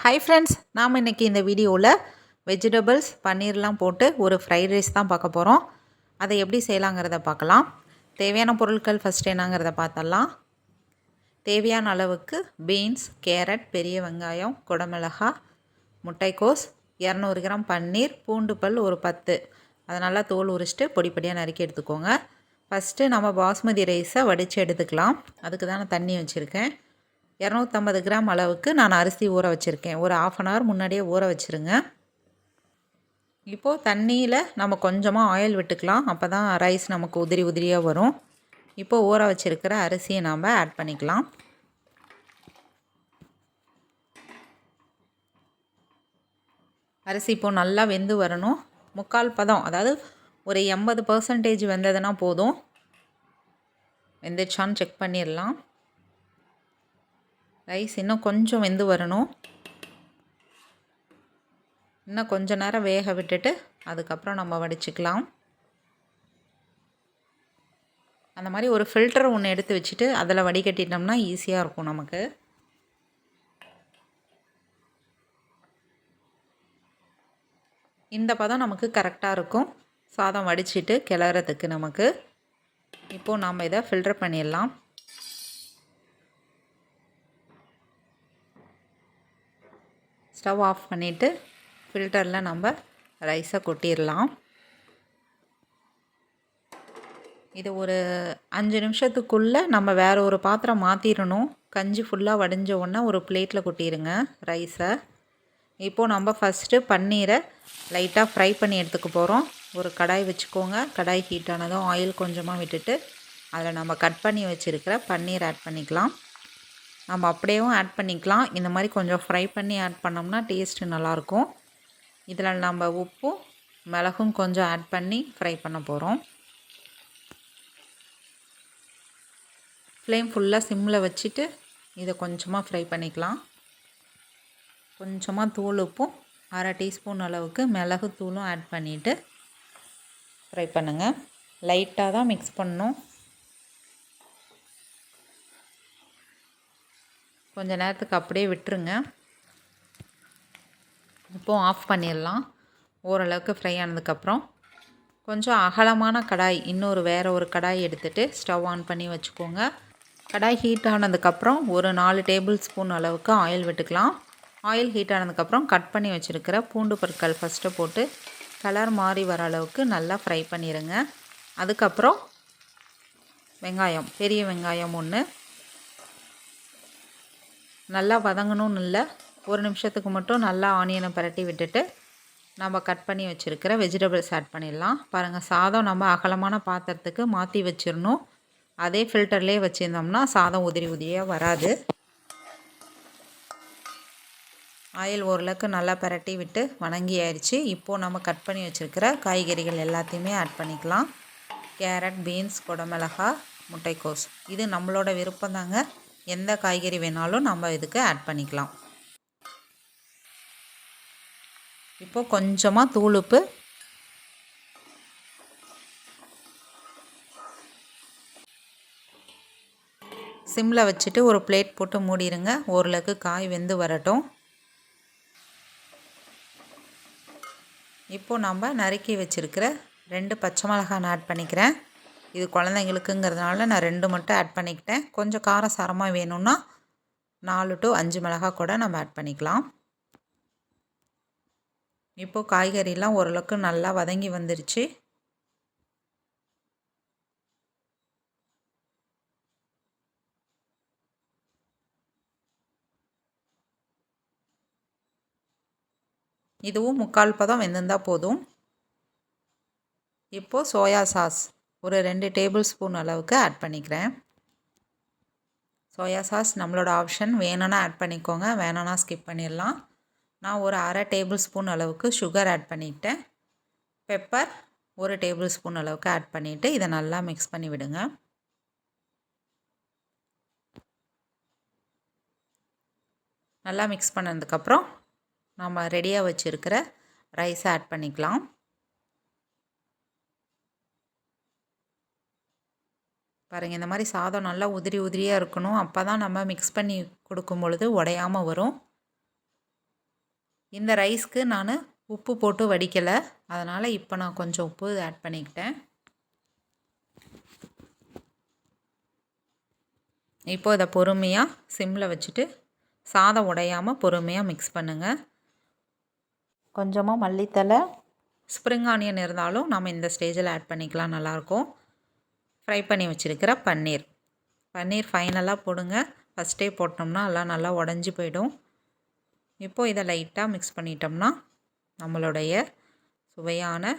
Hi friends, நாம் இன்றைக்கி இந்த வீடியோவில் வெஜிடபிள்ஸ் பன்னீர்லாம் போட்டு ஒரு ஃப்ரைட் ரைஸ் தான் பார்க்க போகிறோம். அதை எப்படி செய்யலாங்கிறத பார்க்கலாம். தேவையான பொருட்கள் ஃபஸ்ட் என்னங்கிறத பார்த்தலாம். தேவையான அளவுக்கு பீன்ஸ், கேரட், பெரிய வெங்காயம், குடமிளகாய், முட்டைக்கோஸ், 200 கிராம் பன்னீர், பூண்டு பல் ஒரு 10, அதை நல்லா தோல் உரிச்சிட்டு பொடி பொடியாக நறுக்கி எடுத்துக்கோங்க. ஃபஸ்ட்டு நம்ம பாஸ்மதி ரைஸை வடித்து எடுத்துக்கலாம். அதுக்கு தான் நான் தண்ணி வச்சுருக்கேன். 250 கிராம் அளவுக்கு நான் அரிசி ஊற வச்சுருக்கேன். ஒரு 1/2 அன் ஹவர் முன்னாடியே ஊற வச்சுருங்க. இப்போது தண்ணியில் நம்ம கொஞ்சமாக ஆயில் விட்டுக்கலாம். அப்போ தான் ரைஸ் நமக்கு உதிரி உதிரியாக வரும். இப்போது ஊற வச்சுருக்கிற அரிசியை நாம் ஆட் பண்ணிக்கலாம். அரிசி இப்போது நல்லா வெந்து வரணும். 3/4 பதம், அதாவது ஒரு 80% வெந்ததுன்னா போதும். வெந்துச்சான்னு செக் பண்ணிடலாம். ரைஸ் இன்னும் கொஞ்சம் வெந்து வரணும். இன்னும் கொஞ்ச நேரம் வேக விட்டுட்டு அதுக்கப்புறம் நம்ம வடிச்சிக்கலாம். அந்த மாதிரி ஒரு ஃபில்டர் ஒன்று எடுத்து வச்சுட்டு அதில் வடிகட்டிட்டோம்னா ஈஸியாக இருக்கும் நமக்கு. இந்த பதம் நமக்கு கரெக்டாக இருக்கும் சாதம் வடிச்சிட்டு கிளறதுக்கு நமக்கு. இப்போது நாம் இதை ஃபில்டர் பண்ணிடலாம். ஸ்டவ் ஆஃப் பண்ணிவிட்டு ஃபில்டரில் நம்ம ரைஸை கொட்டிடலாம். இது ஒரு 5 நிமிஷத்துக்குள்ளே நம்ம வேறு ஒரு பாத்திரம் மாற்றிடணும். கஞ்சி ஃபுல்லாக வடிஞ்ச உடனே ஒரு பிளேட்டில் கொட்டிடுங்க ரைஸை. இப்போது நம்ம ஃபஸ்ட்டு பன்னீரை லைட்டாக ஃப்ரை பண்ணி எடுத்துக்க போகிறோம். ஒரு கடாய் வச்சுக்கோங்க. கடாய் ஹீட் ஆனதும் ஆயில் கொஞ்சமாக விட்டுட்டு அதில் நம்ம கட் பண்ணி வச்சுருக்கிற பன்னீர் ஆட் பண்ணிக்கலாம். நம்ம அப்படியேவும் ஆட் பண்ணிக்கலாம். இந்த மாதிரி கொஞ்சம் ஃப்ரை பண்ணி ஆட் பண்ணோம்னா டேஸ்ட்டு நல்லாயிருக்கும். இதில் நம்ம உப்பும் மிளகும் கொஞ்சம் ஆட் பண்ணி ஃப்ரை பண்ண போகிறோம். ஃப்ளேம் ஃபுல்லாக சிம்மில் வச்சுட்டு இதை கொஞ்சமாக ஃப்ரை பண்ணிக்கலாம். கொஞ்சமாக தூள் உப்பும் 1/2 டீஸ்பூன் அளவுக்கு மிளகு தூளும் ஆட் பண்ணிவிட்டு ஃப்ரை பண்ணுங்கள். லைட்டாக தான் மிக்ஸ் பண்ணணும். கொஞ்ச நேரத்துக்கு அப்படியே விட்டுருங்க. இப்போது ஆஃப் பண்ணிடலாம். ஓரளவுக்கு ஃப்ரை ஆனதுக்கப்புறம் கொஞ்சம் அகலமான கடாய், வேறு ஒரு கடாய் எடுத்துகிட்டு ஸ்டவ் ஆன் பண்ணி வச்சுக்கோங்க. கடாய் ஹீட் ஆனதுக்கப்புறம் ஒரு 4 டேபிள் ஸ்பூன் அளவுக்கு ஆயில் விட்டுக்கலாம். ஆயில் ஹீட் ஆனதுக்கப்புறம் கட் பண்ணி வச்சுருக்கிற பூண்டு பற்கள் ஃபஸ்ட்டு போட்டு கலர் மாறி வர அளவுக்கு நல்லா ஃப்ரை பண்ணிடுங்க. அதுக்கப்புறம் வெங்காயம், பெரிய வெங்காயம் 1 நல்லா வதங்கணும்னு இல்லை, ஒரு நிமிஷத்துக்கு மட்டும் நல்லா ஆனியனை பரட்டி விட்டுட்டு நம்ம கட் பண்ணி வச்சுருக்கிற வெஜிடபிள்ஸ் ஆட் பண்ணிடலாம். பாருங்கள், சாதம் நம்ம அகலமான பாத்திரத்துக்கு மாற்றி வச்சிடணும். அதே ஃபில்டர்லேயே வச்சுருந்தோம்னா சாதம் உதிரி உதிரியாக வராது. ஆயில் ஓரளவுக்கு நல்லா பரட்டி விட்டு வணங்கி ஆயிடுச்சு. இப்போது நம்ம கட் பண்ணி வச்சுருக்கிற காய்கறிகள் எல்லாத்தையுமே ஆட் பண்ணிக்கலாம். கேரட், பீன்ஸ், குடமிளகாய், முட்டைக்கோஸ், இது நம்மளோட விருப்பம் தாங்க. எந்த காய்கறி வேணாலும் நம்ம இதுக்கு ஆட் பண்ணிக்கலாம். இப்போது கொஞ்சமாக தூளுப்பு, சிம்மில் வச்சுட்டு ஒரு பிளேட் போட்டு மூடிடுங்க. ஓரளவுக்கு காய் வெந்து வரட்டும். இப்போது நம்ம நறுக்கி வச்சுருக்கிற 2 பச்சை மிளகாய் ஆட் பண்ணிக்கிறேன். இது குழந்தைங்களுக்குங்கிறதுனால நான் 2 மட்டும் ஆட் பண்ணிக்கிட்டேன். கொஞ்சம் காரம் சாரமாக வேணும்னா 4 to 5 மிளகாய் கூட நம்ம ஆட் பண்ணிக்கலாம். இப்போது காய்கறிலாம் ஓரளவுக்கு நல்லா வதங்கி வந்துருச்சு. இதுவும் 3/4 பதம் வெந்திருந்தால் போதும். இப்போது சோயா சாஸ் ஒரு 2 டேபிள் ஸ்பூன் அளவுக்கு ஆட் பண்ணிக்கிறேன். சோயா சாஸ் நம்மளோட ஆப்ஷன், வேணும்னா ஆட் பண்ணிக்கோங்க, வேணும்னா ஸ்கிப் பண்ணிடலாம். நான் ஒரு 1/2 டேபிள் ஸ்பூன் அளவுக்கு சுகர் ஆட் பண்ணிக்கிட்டேன். பெப்பர் ஒரு டேபிள் ஸ்பூன் அளவுக்கு ஆட் பண்ணிவிட்டு இதை நல்லா மிக்ஸ் பண்ணி விடுங்க. நல்லா மிக்ஸ் பண்ணதுக்கப்புறம் நம்ம ரெடியாக வச்சுருக்கிற ரைஸை ஆட் பண்ணிக்கலாம். பாருங்கள், இந்த மாதிரி சாதம் நல்லா உதிரி உதிரியாக இருக்கணும். அப்போ தான் நம்ம மிக்ஸ் பண்ணி கொடுக்கும் பொழுது உடையாமல் வரும். இந்த ரைஸ்க்கு நான் உப்பு போட்டு வடிக்கலை, அதனால் இப்போ நான் கொஞ்சம் உப்பு ஆட் பண்ணிக்கிட்டேன். இப்போ இதை பொறுமையாக சிம்மில் வச்சுட்டு சாதம் உடையாமல் பொறுமையாக மிக்ஸ் பண்ணுங்கள். கொஞ்சமாக மல்லித்தலை, ஸ்ப்ரிங் ஆனியன் இருந்தாலும் நம்ம இந்த ஸ்டேஜில் ஆட் பண்ணிக்கலாம், நல்லாயிருக்கும். ஃப்ரை பண்ணி வச்சுருக்கிற பன்னீர் ஃபைனலாக போடுங்க. ஃபஸ்ட்டே போட்டோம்னா எல்லாம் நல்லா உடஞ்சி போயிடும். இப்போது இதை லைட்டாக மிக்ஸ் பண்ணிட்டோம்னா நம்மளுடைய சுவையான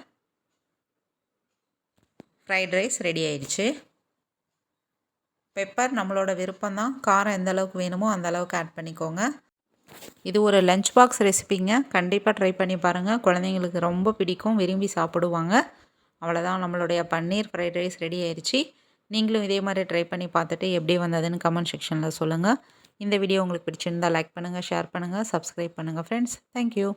ஃப்ரைட் ரைஸ் ரெடி ஆயிடுச்சு. பெப்பர் நம்மளோட விருப்பம்தான், காரம் எந்த அளவுக்கு வேணுமோ அந்த அளவுக்கு ஆட் பண்ணிக்கோங்க. இது ஒரு லஞ்ச் பாக்ஸ் ரெசிபிங்க, கண்டிப்பாக ட்ரை பண்ணி பாருங்கள். குழந்தைங்களுக்கு ரொம்ப பிடிக்கும், விரும்பி சாப்பிடுவாங்க. அவ்வளோதான், நம்மளுடைய பன்னீர் ஃப்ரைட் ரைஸ் ரெடி ஆயிடுச்சு. நீங்களும் இதே மாதிரி ட்ரை பண்ணி பார்த்துட்டு எப்படி வந்ததுன்னு கமெண்ட் செக்ஷனில் சொல்லுங்கள். இந்த வீடியோ உங்களுக்கு பிடிச்சிருந்தால் லைக் பண்ணுங்கள், ஷேர் பண்ணுங்கள், சப்ஸ்கிரைப் பண்ணுங்கள் ஃப்ரெண்ட்ஸ். தேங்க்யூ.